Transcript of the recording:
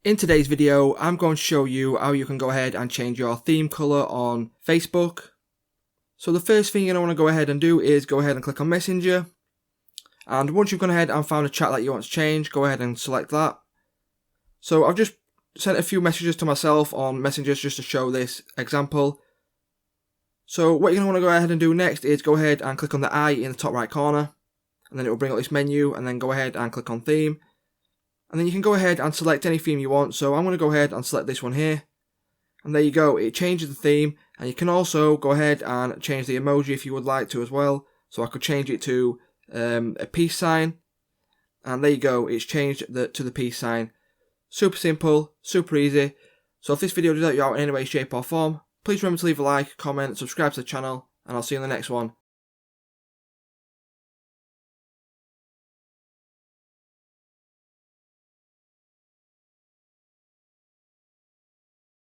In today's video, I'm going to show you how you can go ahead and change your theme color on Facebook. So the first thing you're going to want to go ahead and do is go ahead and click on Messenger. And once you've gone ahead and found a chat that you want to change, go ahead and select that. So I've just sent a few messages to myself on Messenger just to show this example. So what you're going to want to go ahead and do next is go ahead and click on the eye in the top right corner. And then it will bring up this menu, and then go ahead and click on theme. And then you can go ahead and select any theme you want. So I'm going to go ahead and select this one here. And there you go, it changes the theme. And you can also go ahead and change the emoji if you would like to as well. So I could change it to a peace sign. And there you go, it's changed to the peace sign. Super simple, super easy. So if this video did help you out in any way, shape or form, please remember to leave a like, comment, subscribe to the channel, and I'll see you in the next one.